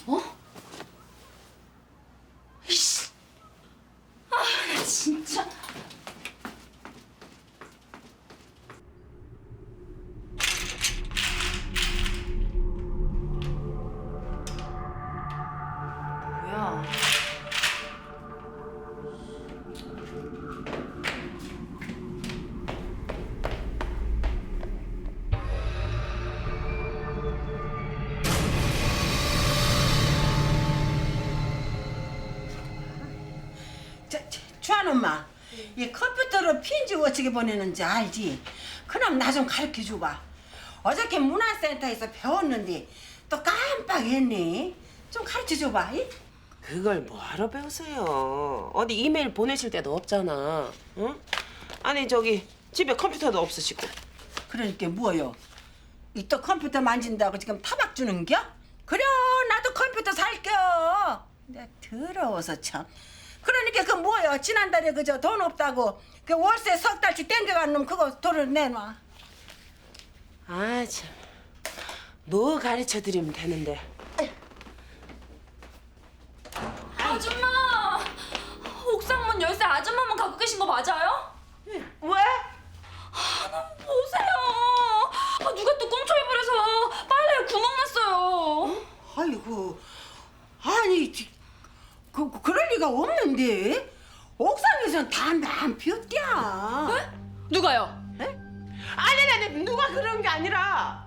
어? 이씨. 아, 나 진짜. 뭐야? 주한 엄마, 이 컴퓨터로 편지 어떻게 보내는지 알지? 그럼 나 좀 가르쳐 줘봐. 어저께 문화센터에서 배웠는데 또 깜빡했네. 좀 가르쳐 줘봐. 이? 그걸 뭐하러 배우세요? 어디 이메일 보내실 때도 없잖아. 응? 아니 저기 집에 컴퓨터도 없으시고. 그러니까 뭐요? 이 또 컴퓨터 만진다고 지금 타박 주는겨? 그래, 나도 컴퓨터 살겨. 내가 더러워서 참. 그러니까 그 뭐요? 지난달에 그저 돈 없다고 그 월세 석 달치 땡겨간 놈 그거 돈을 내놔. 아 참. 뭐 가르쳐 드리면 되는데. 아줌마! 옥상문 열쇠 아줌마만 갖고 계신 거 맞아요? 왜? 보세요! 누가 또 꽁초해버려서 빨래에 구멍 났어요. 아이고, 아니, 그럴 리가 없는데. 옥상에선 다안 피웠디야. 네? 누가요? 아니 누가 그런 게 아니라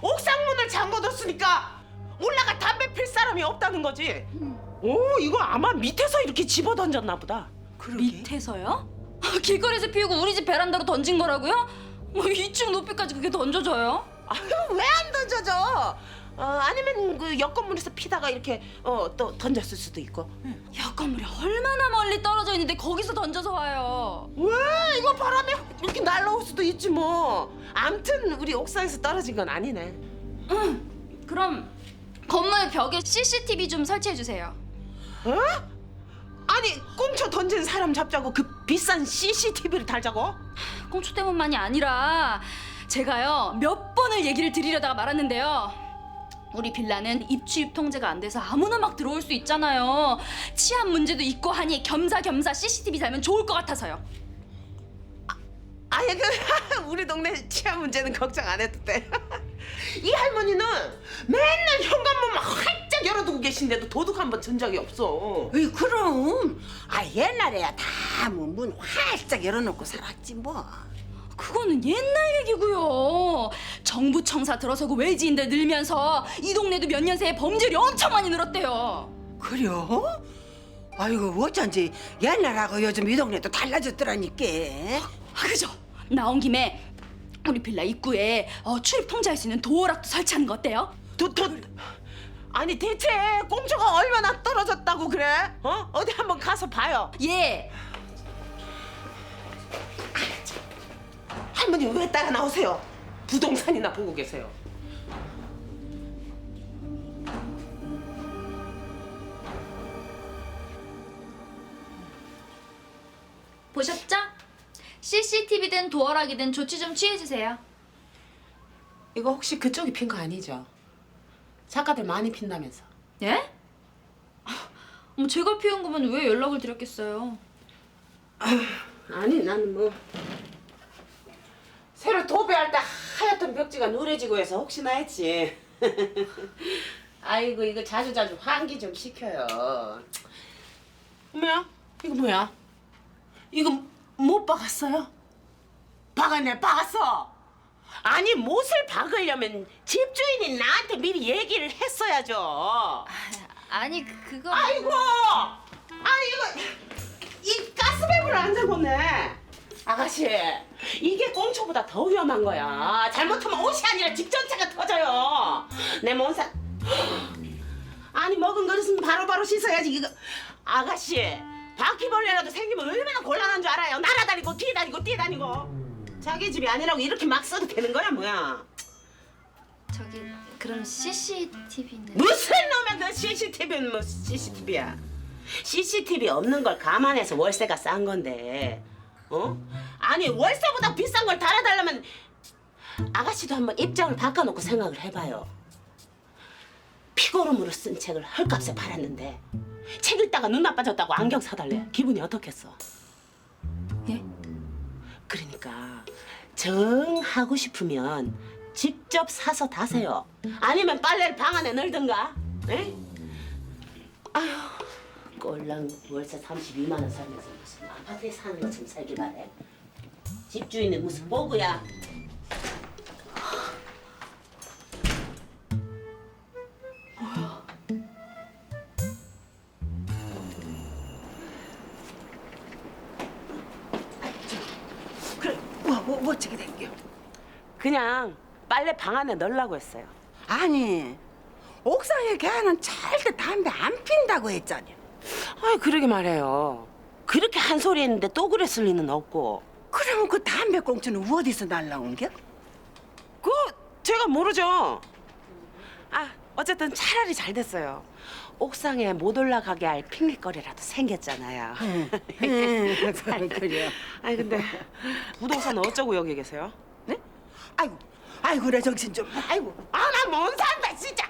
옥상문을 잠궈뒀으니까 올라가 담배 필 사람이 없다는 거지. 오 이거 아마 밑에서 이렇게 집어 던졌나 보다. 그러게. 밑에서요? 길거리에서 피우고 우리 집 베란다로 던진 거라고요? 뭐 2층 높이까지 그게 던져져요? 아유 왜 안 던져져? 아니면 그 옆 건물에서 피다가 이렇게 또 던졌을 수도 있고. 옆 건물이 얼마나 멀리 떨어져 있는데 거기서 던져서 와요. 왜 이거 바람에 이렇게 날라올 수도 있지 뭐. 암튼 우리 옥상에서 떨어진 건 아니네. 그럼 건물 벽에 CCTV 좀 설치해 주세요. 어? 아니 꽁초 던진 사람 잡자고 그 비싼 CCTV를 달자고? 꽁초 때문만이 아니라 제가요 몇 번을 얘기를 드리려다가 말았는데요. 우리 빌라는 입주입 통제가 안 돼서 아무나 막 들어올 수 있잖아요. 치안 문제도 있고 하니 겸사겸사 CCTV 달면 좋을 것 같아서요. 아니 그 우리 동네 치안 문제는 걱정 안 해도 돼. 이 할머니는 맨날 현관문만 활짝 열어두고 계신데도 도둑 한 번 전 적이 없어. 에이, 그럼. 옛날에야 다 뭐 문 활짝 열어놓고 살았지 뭐. 그거는 옛날 얘기고요. 정부 청사 들어서고 외지인들 늘면서 이 동네도 몇 년 새에 범죄율이 엄청 많이 늘었대요. 그래요? 아이고, 어쩐지 옛날하고 요즘 이 동네도 달라졌더라니까. 그죠? 나온 김에 우리 빌라 입구에 출입 통제할 수 있는 도어락도 설치하는 거 어때요? 아니 대체 꽁초가 얼마나 떨어졌다고 그래? 어디 한번 가서 봐요. 예. 할머니 왜 따라 나오세요? 부동산이나 보고 계세요. 보셨죠? CCTV든 도어락이든 조치 좀 취해주세요. 이거 혹시 그쪽이 핀 거 아니죠? 작가들 많이 핀다면서. 예? 뭐 제가 피운 거면 왜 연락을 드렸겠어요? 아니 나는 뭐 새로 도배할 때 하얗던 벽지가 누래지고 해서 혹시나 했지. 아이고 이거 자주자주 환기 좀 시켜요. 뭐야? 이거 뭐야? 이거 못 박았어요? 박았네 박았어. 아니 못을 박으려면 집주인이 나한테 미리 얘기를 했어야죠. 아니 그거... 아이고! 아니 이거 이 가스밸브를 안 잠궜네. 아가씨 이게 꽁초보다 더 위험한 거야. 잘못하면 옷이 아니라 집 전체가 터져요. 내 몸살. 아니 먹은 그릇은 바로바로 씻어야지 이거. 아가씨 바퀴벌레라도 생기면 얼마나 곤란한 줄 알아요. 날아다니고 뒤에 다니고 뛰어 다니고. 자기 집이 아니라고 이렇게 막 써도 되는 거야 뭐야. 저기 그럼 CCTV는... 무슨 놈의 그 CCTV는 뭐 CCTV야. CCTV 없는 걸 감안해서 월세가 싼 건데. 아니 월세보다 비싼 걸 달아달라면 아가씨도 한번 입장을 바꿔놓고 생각을 해봐요. 피고름으로 쓴 책을 헐값에 팔았는데 책 읽다가 눈 나빠졌다고 안경 사달래. 기분이 어떻겠어? 예? 그러니까 정 하고 싶으면 직접 사서 다세요. 아니면 빨래를 방 안에 널든가. 에? 아휴, 꼴랑 월세 32만 원 살면서 무슨 아파트에 사는 것처럼 살길 바래. 집주인은 무슨 보구야. 그래 뭐 어떻게 된겨? 그냥 빨래 방 안에 넣으려고 했어요. 아니 옥상에 걔는 절대 담배 안 핀다고 했잖여. 아이 그러게 말해요. 그렇게 한 소리 했는데 또 그랬을 리는 없고. 그러면 그 담배 꽁초는 어디서 날라온겨? 그 제가 모르죠. 아 어쨌든 차라리 잘 됐어요. 옥상에 못 올라가게 할 핑계거리라도 생겼잖아요. 그래. 아니 근데 부동산 어쩌고 여기 계세요? 네? 아이고 그래 정신 좀. 아이고. 아 나 못 산다 진짜.